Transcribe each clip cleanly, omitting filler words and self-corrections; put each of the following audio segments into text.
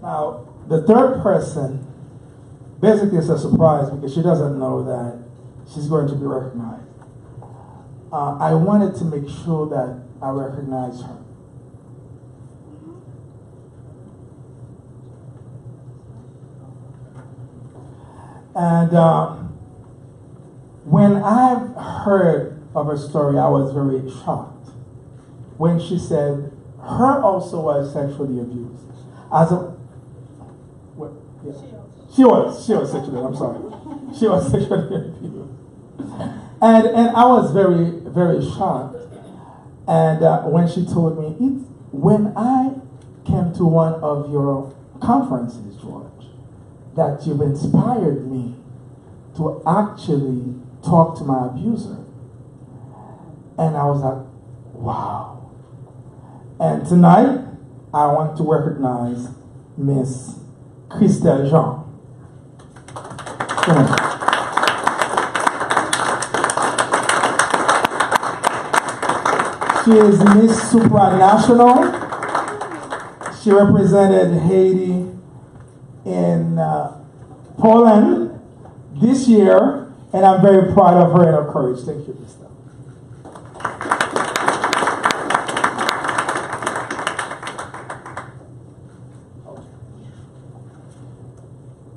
Now, the third person, basically it's a surprise because she doesn't know that she's going to be recognized. I wanted to make sure that I recognize her. And when I heard of her story, I was very shocked when she said her also was sexually abused. As a what? Yeah. She was sexually. I'm sorry. She was sexually abused, and I was very, very shocked. And when she told me, when I came to one of your conferences, George, that you've inspired me to actually talk to my abuser. And I was like, wow. And tonight, I want to recognize Miss Christelle Jean. She is Miss Supranational. She represented Haiti in Poland this year, and I'm very proud of her and her courage. Thank you, Christelle.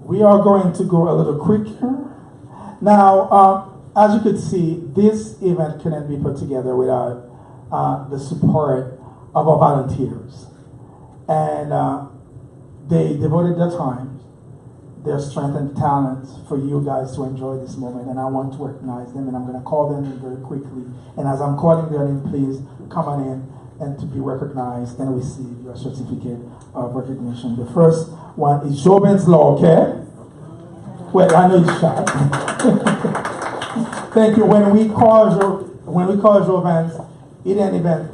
We are going to go a little quicker. Now, as you can see, this event couldn't be put together without the support of our volunteers. And they devoted their time, their strength and talent for you guys to enjoy this moment. And I want to recognize them, and I'm going to call them in very quickly. And as I'm calling their name, please come on in and to be recognized and receive your certificate of recognition. The first one is Jobin's Law, okay? Well, I know you're shy. Thank you. When we call Jobin's, he didn't even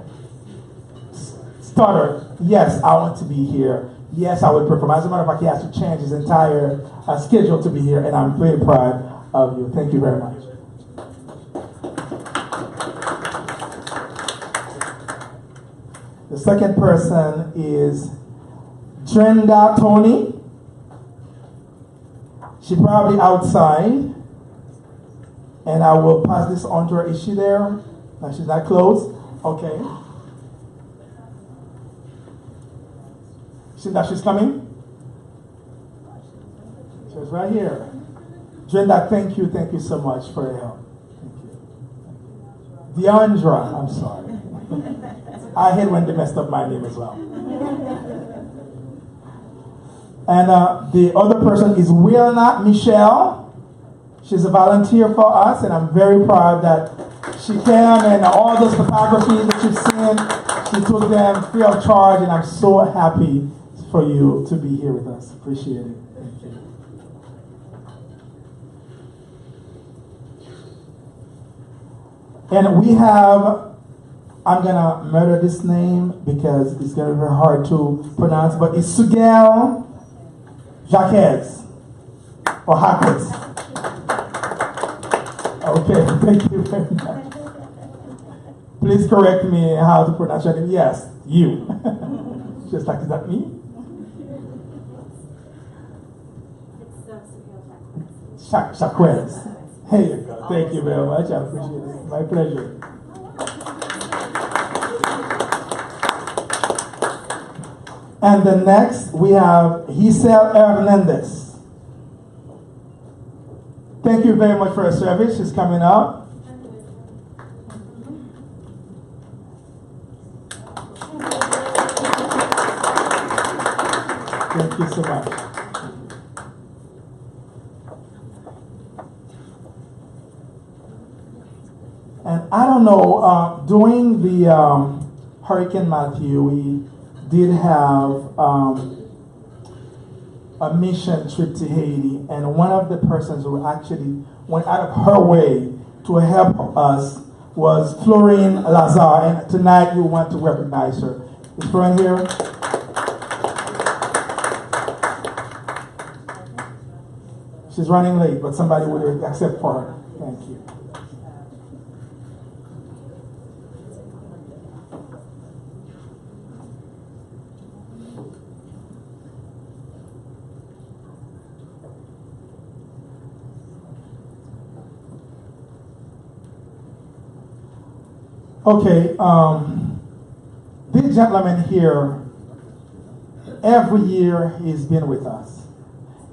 stutter. Yes, I want to be here. Yes, I would perform. As a matter of fact, he has to change his entire schedule to be here, and I'm very proud of you. Thank you very much. The second person is Trenda Tony. She's probably outside, and I will pass this on to her. Is she there? No, she's not close. Okay. She's coming? She's right here. Trenda, thank you so much for your help. Thank you. Deandra, I'm sorry. I hate when they messed up my name as well. And the other person is Wilna Michelle. She's a volunteer for us, and I'm very proud that she came and all those photographies that you've seen, she took them free of charge, and I'm so happy for you to be here with us. Appreciate it. Thank you. And we have, I'm going to murder this name because it's going to be very hard to pronounce, but it's Sugel Jacques or Hackers. Okay, thank you very much. Please correct me how to pronounce your name. Yes, you. Just like, is that me? Shaquez. Here you go. Thank you very much. I appreciate it. My pleasure. And the next, we have Giselle Hernandez. Thank you very much for her service. She's coming up. Thank you so much. And I don't know, during the Hurricane Matthew, we did have a mission trip to Haiti, and one of the persons who actually went out of her way to help us was Florine Lazar, and tonight we want to recognize her. Is Florine here? She's running late, but somebody would accept for her. Thank you. Okay, this gentleman here, every year he's been with us.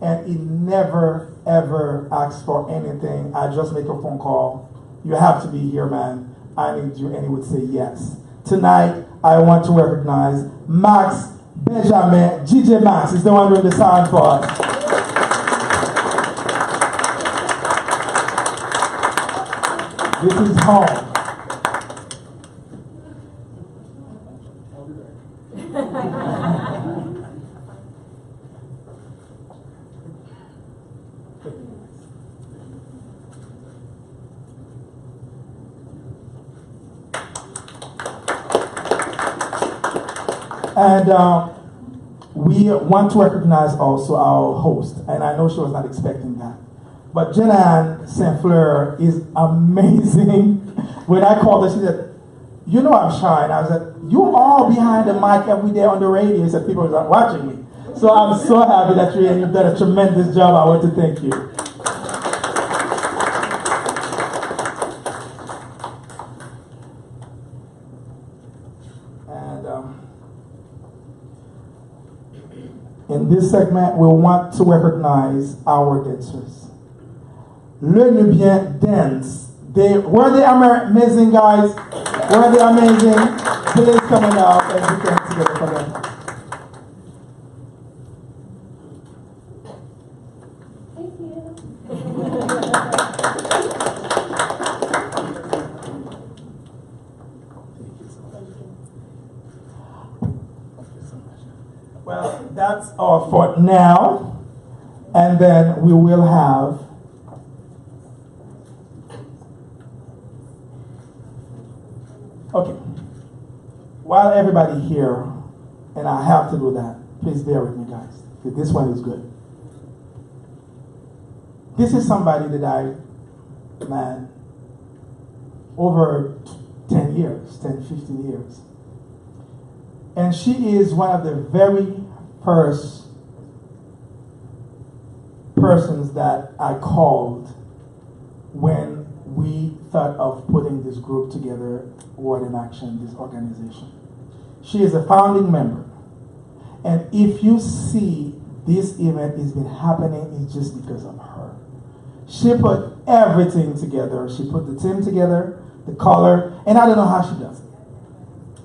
And he never, ever asks for anything. I just make a phone call. You have to be here, man. I need you. And he would say yes. Tonight, I want to recognize Max Benjamin. DJ Max is the one doing the sound for us. This is home. And we want to recognize also our host. And I know she was not expecting that. But Jeanne St. Fleur is amazing. When I called her, she said, you know I'm shy. And I said, you all behind the mic every day on the radio. He said, people are watching me. So I'm so happy that you've done a tremendous job. I want to thank you. And in this segment, we want to recognize our dancers. Le Nubien Dance. Were they amazing, guys? Were they amazing? Please come on out and we can together for them. Thank you. Well, that's all for now. And then we will have okay. While everybody here, and I have to do that, please bear with me, guys. This one is good. This is somebody that man, over 10 years, 10, 15 years. And she is one of the very first persons that I called when we thought of putting this group together, Word in Action, this organization. She is a founding member. And if you see this event has been happening, it's just because of her. She put everything together. She put the team together, the color, and I don't know how she does it.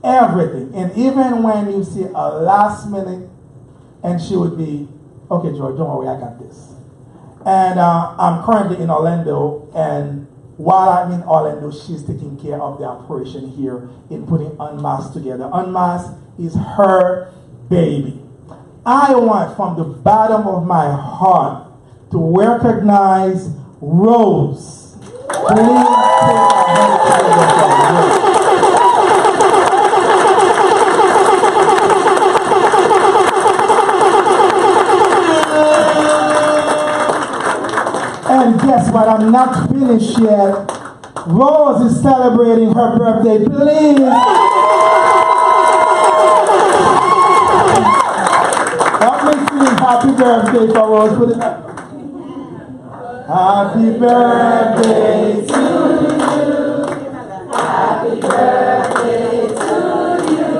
Everything. And even when you see a last minute, and she would be, okay, George, don't worry, I got this. And I'm currently in Orlando, and while I'm in Orlando, she's taking care of the operation here in putting Unmasked together. Unmasked is her baby. I want from the bottom of my heart to recognize Rose. Please take our hands together. And guess what? I'm not finished yet. Rose is celebrating her birthday. Please. Help me sing happy birthday for Rose. Put it up. Happy birthday to you. Happy birthday to you.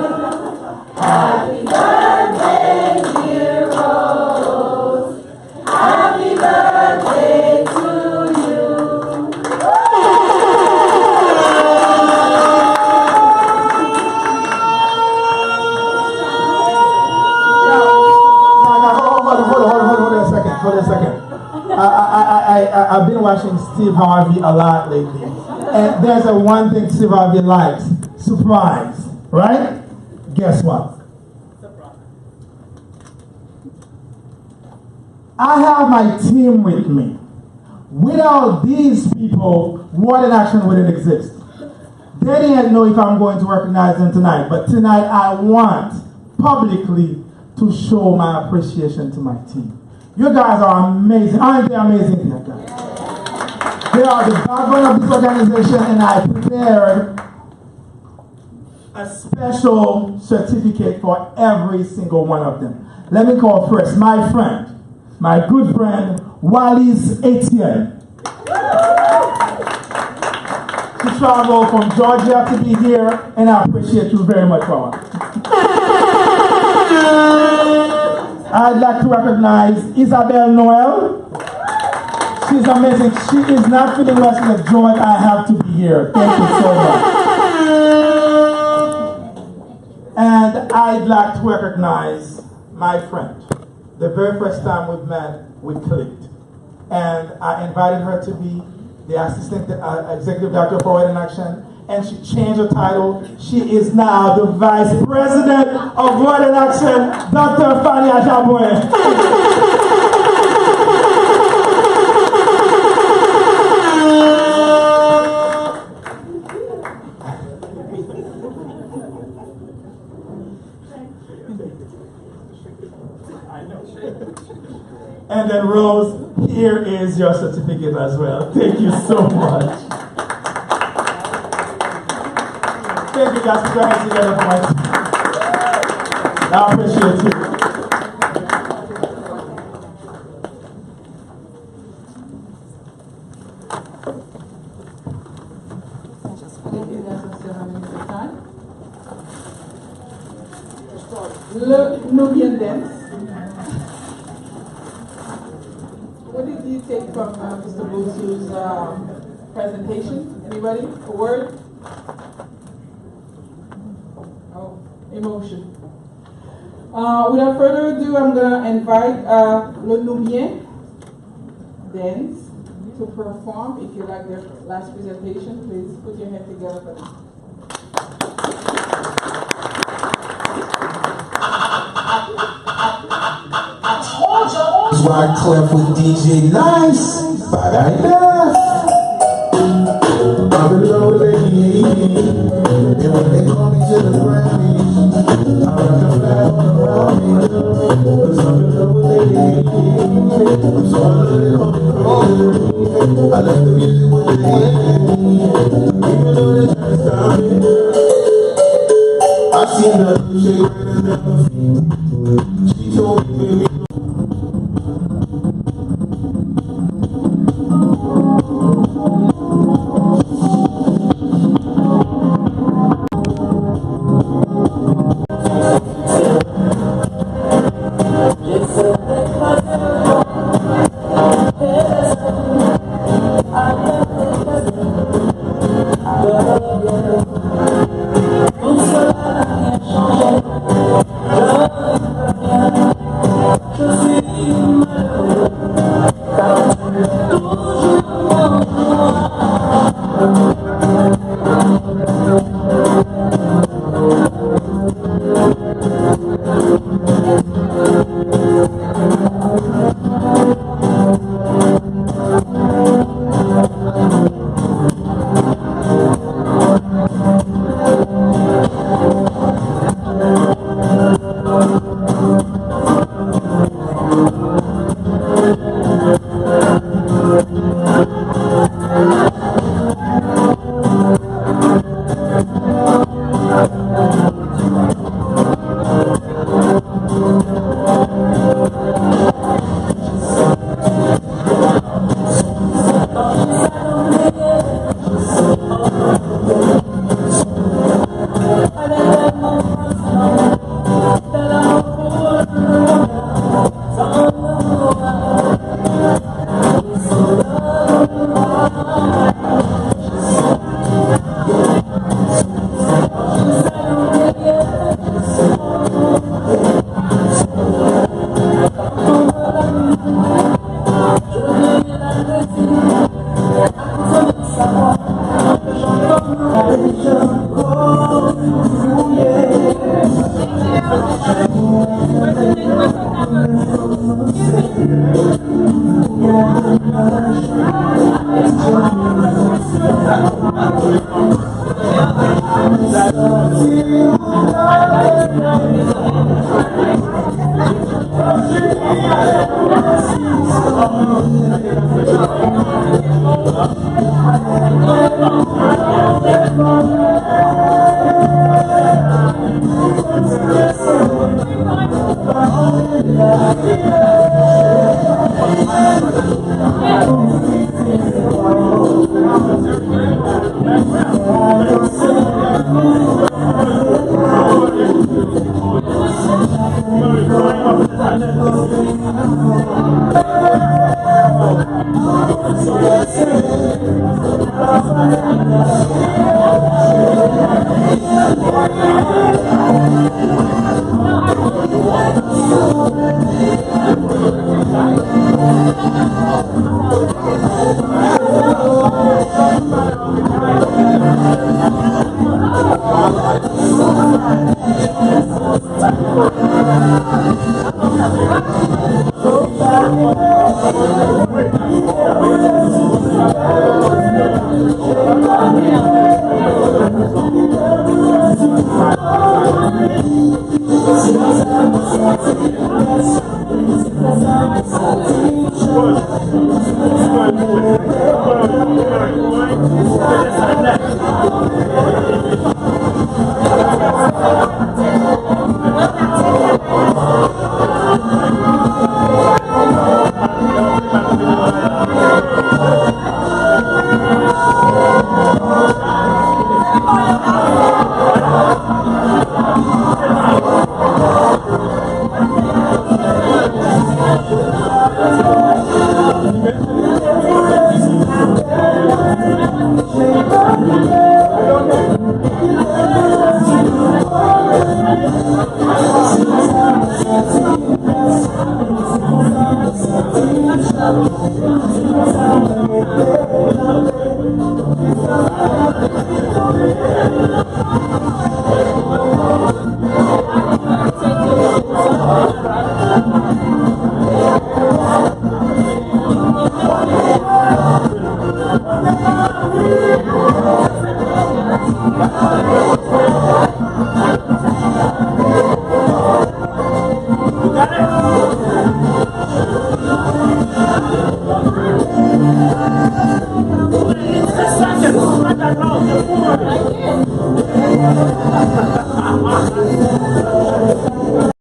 Happy birthday, dear Rose. Happy birthday to you. Hold on a second. I've been watching Steve Harvey a lot lately. And there's a one thing Steve Harvey likes. Surprise. Right? Guess what? Surprise. I have my team with me. Without these people, Word in Action wouldn't exist. They didn't know if I'm going to recognize them tonight. But tonight I want publicly to show my appreciation to my team. You guys are amazing. Aren't they amazing here, guys? They are the backbone of this organization, and I prepared a special certificate for every single one of them. Let me call first my friend, my good friend, Wallis Etienne. She traveled from Georgia to be here, and I appreciate you very much, Mama. I'd like to recognize Isabel Noel. She's amazing. She is not feeling less than the joy I have to be here. Thank you so much. And I'd like to recognize my friend. The very first time we met, we clicked. And I invited her to be the assistant executive director for Word in Action. And she changed her title. She is now the vice president of Word in Action, Dr. Fanny Ajabwe. And then Rose, here is your certificate as well. Thank you so much. Thank you guys for joining together for my team. I appreciate you. Le Nubian dance. What did you take from Mr. Busu's presentation? Anybody? A word? Oh, emotion. Without further ado, I'm going to invite Le Nubien dance to perform. If you like their last presentation, please put your hand together for them. Wyclef with DJ Nice, but I left. I'm in love with Lady A. And when they call me to the Grammys, I rock the flag on the Robbie. Cause I'm in love with Lady A. I'm so in love they call me crazy. I left the music with the A. Even though they try to stop me, I seen nothing shake enough. She told me, baby,